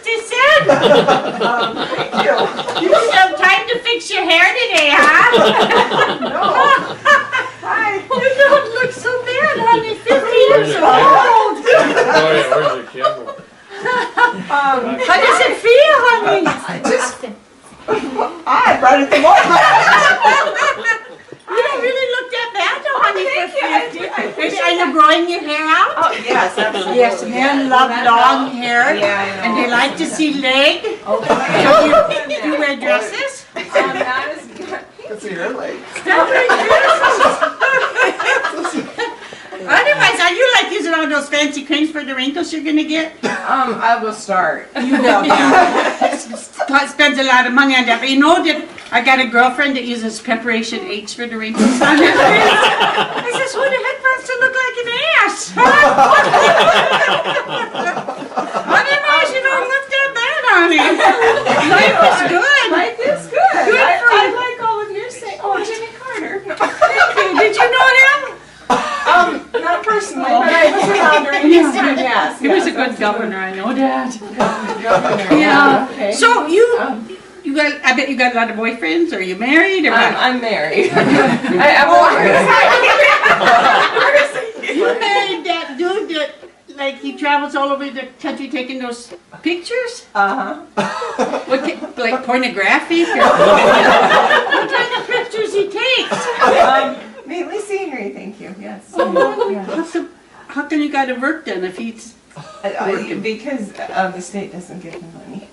they said. Thank you. You have time to fix your hair today, huh? No. Hi. You don't look so bad, honey. 50 years old. Oh yeah, where's your camera? How does it feel, honey? I brought it to work. You don't really look that bad, though, honey, Thank for you. 50. Are you growing your hair out? Oh, yes, absolutely. Yes, men love long hair, Yeah, I know. and they like to see leg. Okay. So you wear dresses? Not as good. Can see her legs. Otherwise, are you like using all those fancy creams for the wrinkles you're gonna get? I will start. You will, yeah. Spends a lot of money on that. But you know that I got a girlfriend that uses Preparation H for the wrinkles on her face. I says, who the heck wants to look like an ass? Otherwise, you don't look that bad on it. Life is good. Life is good. Good for I you. like all of your saying. Oh, Jimmy Carter. Did you know him? Not personally, but I was around during his time, yes. He was a good governor, I know that. Governor. Yeah. Okay. So you got, I bet you got a lot of boyfriends. Are you married or what? I'm married. You married that dude that, like, he travels all over the country taking those pictures? What, like pornographic? Or what kind of pictures he takes? Mainly scenery, thank you, yes. How can you got to work then if he's... Because the state doesn't give him money.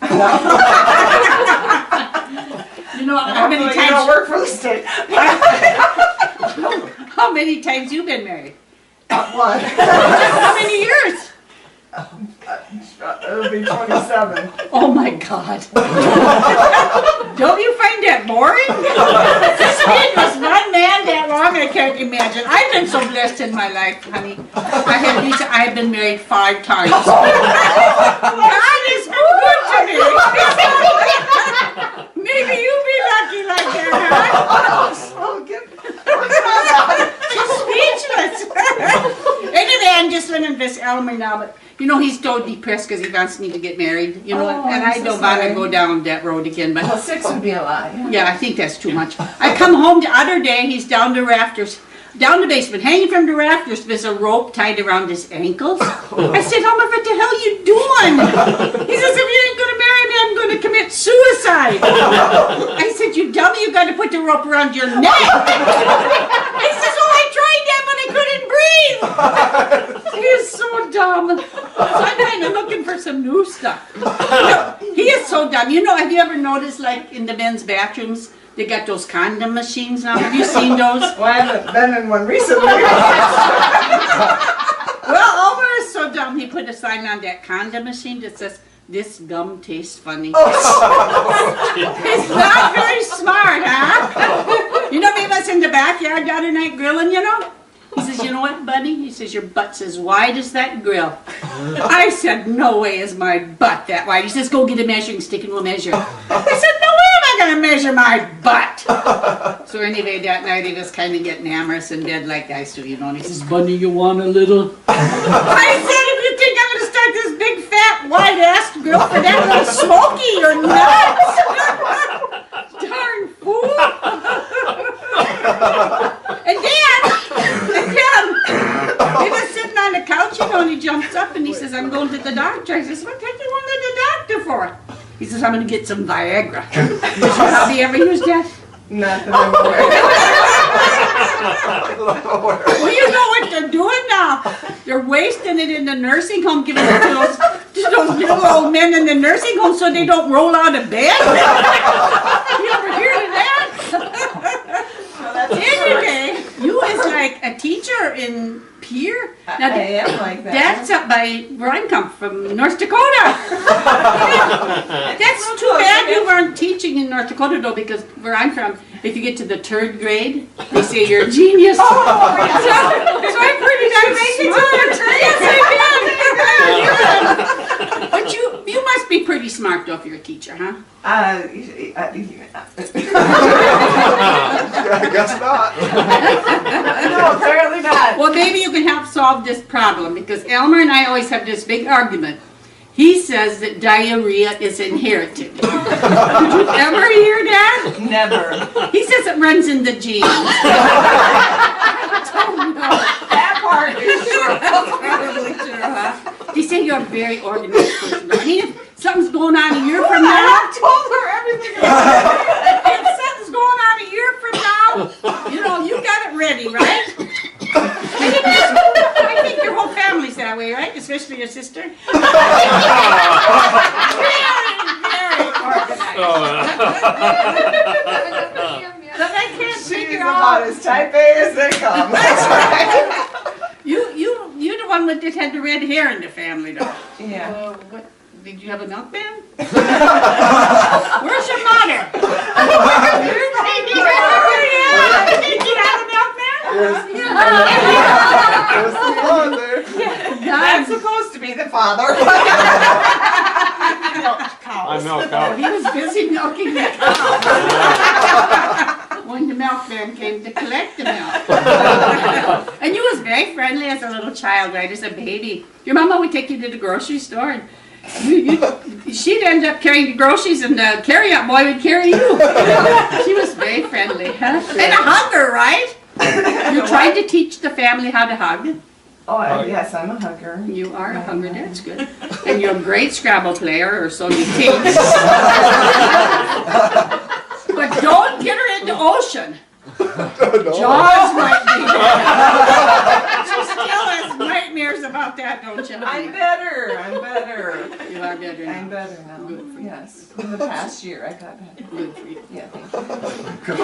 You know, how many You don't times... work for the state. How many times you been married? One. How many years? It'll be 27. Oh my God. Don't you find that boring? Just being this one man that long, I can't imagine. I've been so blessed in my life, honey. I've been married 5 times. God is good to me. Maybe you'll be lucky like that, huh? Speechless. Anyway, I'm just living this Elmer now, but you know he's so depressed because he wants me to get married. You know, and I I'm so don't want to sorry. go down that road again. But Well, 6 would be a lot. yeah, I think that's too much. I come home the other day, he's down the rafters, down the basement, hanging from the rafters. There's a rope tied around his ankles. I said, Elmer, what the hell you doing? He says, if you ain't gonna marry me, I'm gonna commit suicide. I said, you dummy, you gotta put the rope around your neck. He says, oh, I tried that, but I couldn't breathe. He is so dumb. So I'm kind of looking for some new stuff. You know, he is so dumb. You know, have you ever noticed, like, in the men's bathrooms, they got those condom machines now? Have you seen those? Well, I haven't been in one recently. Well, Elmer is so dumb, he put a sign on that condom machine that says, this gum tastes funny. It's not very smart, huh? You know, we was in the backyard the other night grilling, you know? He says, you know what, buddy? He says, your butt's as wide as that grill. I said, no way is my butt that wide. He says, go get a measuring stick and we'll measure. I said, no way am I going to measure my butt. So anyway, that night he was kind of getting amorous in bed like I do, you know. And he says, Bunny, you want a little? I said, if you think I'm going to start this big, fat, wide-ass grill for that little smoky, you're nuts. Darn fool. And then, he was sitting on the couch, you know, and he jumps up and he says, I'm going to the doctor. I says, what the heck you going to the doctor for? He says, I'm going to get some Viagra. Have you ever used that? Not that I'm aware. Well, you know what they're doing now. They're wasting it in the nursing home, giving it to those little old men in the nursing home so they don't roll out of bed. You ever hear of that? Anyway, you is like a teacher in Pierre. Now, I am like that. that's up by where I come from, North Dakota. That's too bad you weren't teaching in North Dakota though, because where I'm from, if you get to the 3rd grade, they say you're a genius. So I'm pretty smart. Yes, I can. But you must be pretty smart though if you're a teacher, huh? I guess not. No, apparently not. Well, maybe you can help solve this problem because Elmer and I always have this big argument. He says that diarrhea is inherited. Did you ever hear that? Never. He says it runs in the genes. That part is true. Probably true, huh? He said you're a very organized person. I mean, if something's going on a year from now, I told her everything about if something's going on a year from now, you know, you got it ready, right? I think your whole family's that way, right? Especially your sister. Very, very organized. But I can't She's figure about out. as type A as they come. That's right. You're the one that had the red hair in the family, though. Yeah. What? Did you have a milkman? Where's your mother? Did you have a milkman? There's the father. That's supposed to be the father. I milk out. He was busy milking the cow when the milkman came to collect the milk. And you was very friendly as a little child, right? As a baby. Your mama would take you to the grocery store and she'd end up carrying the groceries and the carry-out boy would carry you. She was very friendly, huh? And a hugger, right? You're trying to teach the family how to hug. Oh, yes, I'm a hugger. You are a hugger, that's good. And you're a great Scrabble player, or so you think. But don't get her in the ocean. Jaws might be there. She still has nightmares about that, don't you? I'm honey? better. I'm better. You are better I'm now. better now. Good for you. Yes. In the past year, I got better. Good for you. Yeah, thank you.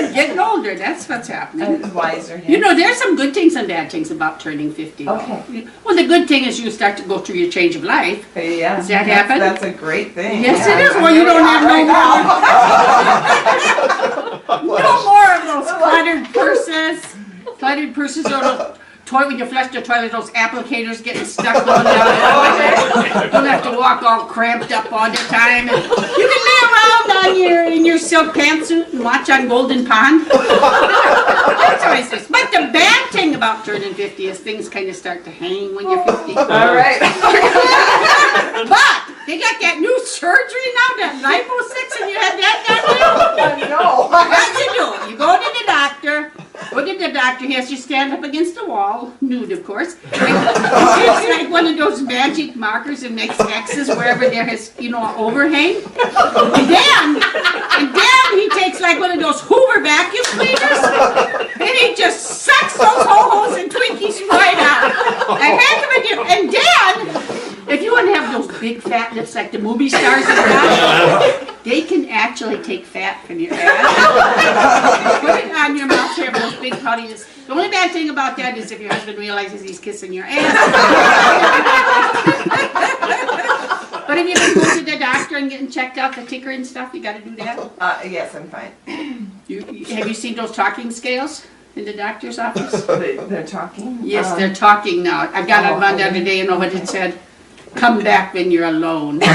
You're getting older, that's what's happening. I'm wiser. You know, there's some good things and bad things about turning 50. though. Okay. Well, the good thing is you start to go through your change of life. Yeah. Does that happen? That's a great thing. Yes, Yeah, it is. I'm Well, you really don't have hot no No more of those cluttered purses or the toilet when you flush the toilet, those applicators getting stuck going down the toilet. Don't have to walk all cramped up all the time. And you can lay around in your silk pantsuit and watch on Golden Pond. That's always this. But the bad thing about turning 50 is things kind of start to hang when you're 50. All right. But they got that new surgery now, that lipo-6, and you had that done now? No. What you do? You go to the doctor. Look at the doctor. He has you stand up against the wall, nude, of course. It's like one of those magic markers and makes X's wherever there is, an overhang. And then he takes like one of those Hoover vacuum cleaners, and he just sucks those ho-hos and Twinkies right out. A heck of a deal. And then, if you want to have those big fat lips like the movie stars and that, they can actually take fat from your ass. Put it on your mouth here, those big putties. The only bad thing about that is if your husband realizes he's kissing your ass. But if you can go to the doctor and getting checked out, the ticker and stuff, you got to do that. Yes, I'm fine. Have you seen those talking scales in the doctor's office? They're talking? Yes, they're talking now. I got on one the other day, you know what it said? Come back when you're alone. I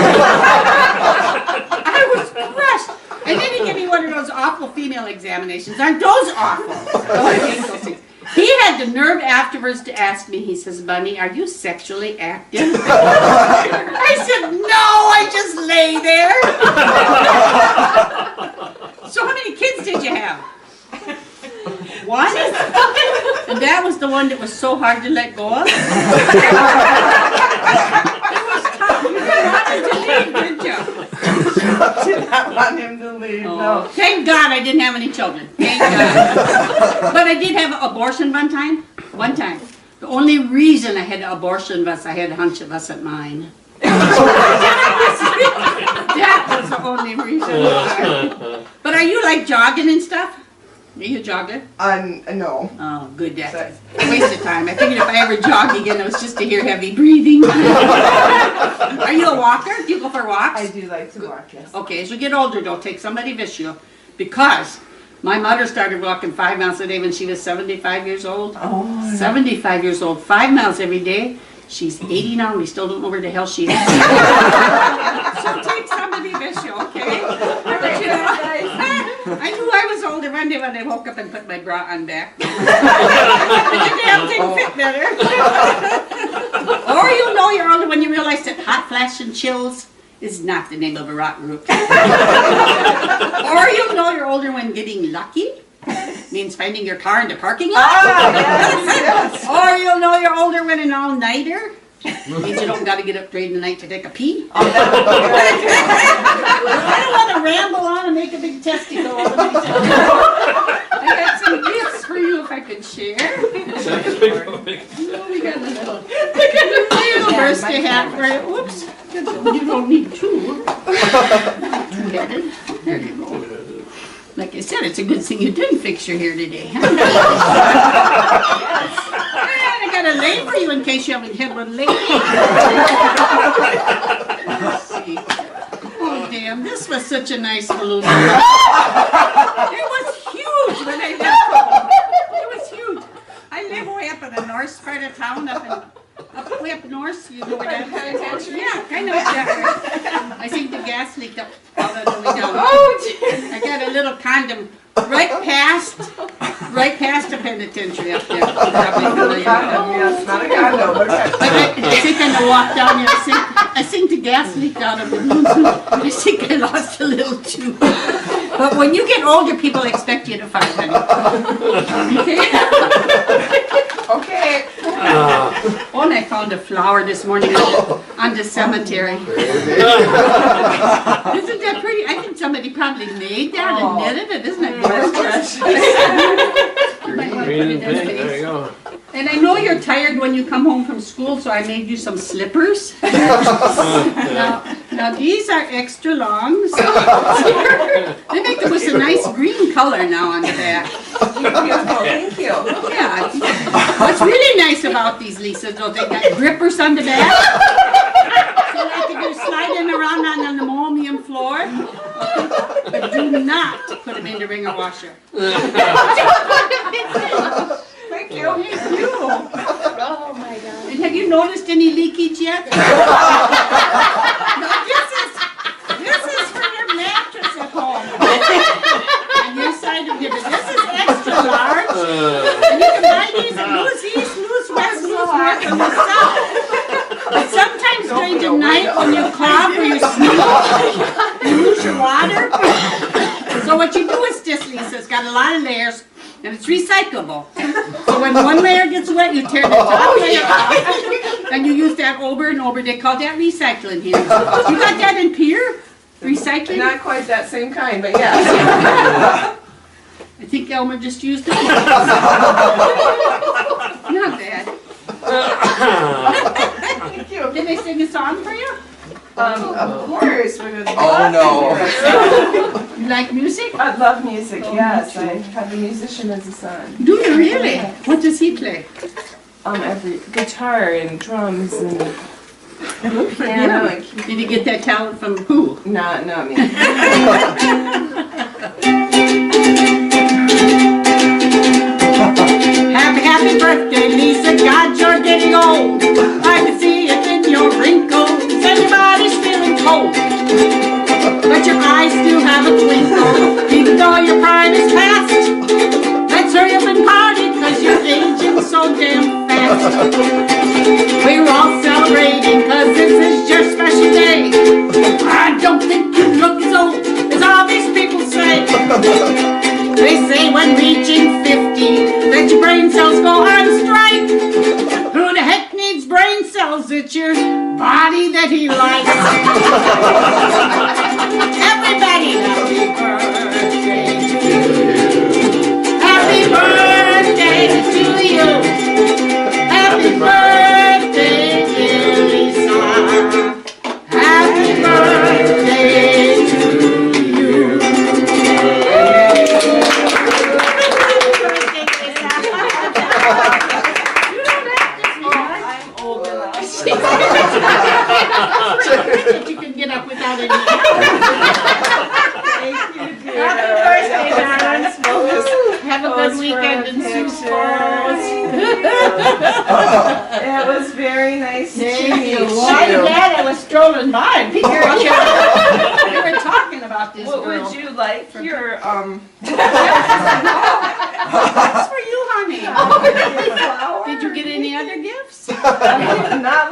was crushed. And then he gave me one of those awful female examinations. Aren't those awful? Oh, I hate those things. He had the nerve afterwards to ask me, he says, Bunny, are you sexually active? I said, no, I just lay there. So how many kids did you have? One? And that was the one that was so hard to let go of? It was tough. You didn't want him to leave, did you? Did not want him to leave, no. Thank God I didn't have any children. Thank God. But I did have an abortion one time. One time. The only reason I had an abortion was I had a hunch it wasn't mine. That was the only reason why. But are you like jogging and stuff? Are you a jogger? No. Oh, good. That's a waste of time. I figured if I ever jog again, it was just to hear heavy breathing. Are you a walker? Do you go for walks? I do like to walk, yes. Okay, as you get older, though, take somebody with you, because my mother started walking 5 miles a day when she was 75 years old. Oh. 75 years old, 5 miles every day. She's 80 now, and we still don't know where the hell she is. So take somebody with you, okay? But, you know, I knew I was older one day when I woke up and put my bra on back. The damn thing fit better. Or you'll know you're older when you realize that hot flashes is not the name of a rock group. Or you'll know you're older when getting lucky means finding your car in the parking lot. Yes. Or you'll know you're older when an all-nighter means you don't got to get up during the night to take a pee. I don't want to ramble on and make a big testicle. I got some gifts for you if I could share. Oh, we got a little birthday hat for you. Whoops. You don't need two. Two-headed. There you go. Like I said, it's a good thing you didn't fix your hair today. Huh? And I got a lei for you in case you haven't had one lately. Let's see. Oh, damn. This was such a nice balloon. It was huge when I left home. It was huge. I live way up in the north part of town, way up north. You know where that is? Yeah, kind of. I think the gas leaked up all the way down. Oh, dear. I got a little condom right past the penitentiary up there. Yes, not a condo, but I think I walked down here. I think the gas leaked out of the balloons. I think I lost a little too. But when you get older, people expect you to fight, honey. okay. Oh, and I found a flower this morning on the cemetery. Isn't that pretty? I think somebody probably made that and knitted it. Isn't that gorgeous? Green and pink, there you go. And I know you're tired when you come home from school, so I made you some slippers. Now these are extra long. So they make them with a nice green color now on the back. Thank you. Yeah. What's really nice about these, Lisa, though, they got grippers on the back. So like if you're sliding around on an aluminum floor, but do not put them in the wringer washer. Thank you. Thank you. Oh my God. And have you noticed any leakage yet? No, this is for your mattress at home. On your side of your bed. This is extra large. And you can buy these at Loose East, Loose West, Loose North, and Loose South. But sometimes during the night when you cough or you sneeze, you lose your water. So what you do is this, Lisa, it's got a lot of layers. And it's recyclable. So when one layer gets wet, you tear the top layer off, and you use that over and over. They call that recycling here. You got that in Pier? Recycling? Not quite that same kind, but yes. I think Elmer just used it. Not bad. Thank you. Did they sing a song for you? Of course, we would Oh, love no. to hear it. You like music? I love music, Oh, yes. me too. I have a musician as a son. Do you really? What does he play? Every guitar and drums and piano and keyboard. Did he get that talent from who? Not me. Happy birthday, Lisa. God, you're getting old. I can see it in your wrinkles. And your body's feeling cold. But your eyes still have a twinkle. Even though your prime is past. Let's hurry up and party, cause you're aging so damn fast. We're all celebrating, cause this is your special day. I don't think you look as old as all these people say. They say when reaching 50 that your brain cells go on strike. Who the heck needs brain cells? It's your body that he likes. Everybody, happy birthday to you. Happy birthday to you. Happy birthday, dear Lisa. Happy birthday to you. You can get up without any. Thank you, dear. Happy birthday, darling. Have a good Pose for weekend a in Sioux picture. Falls. It was very nice to meet you. I'm glad I was strolling by. People were talking about this What girl. would you like your That's for you, honey. flower? Did you get any other gifts? Not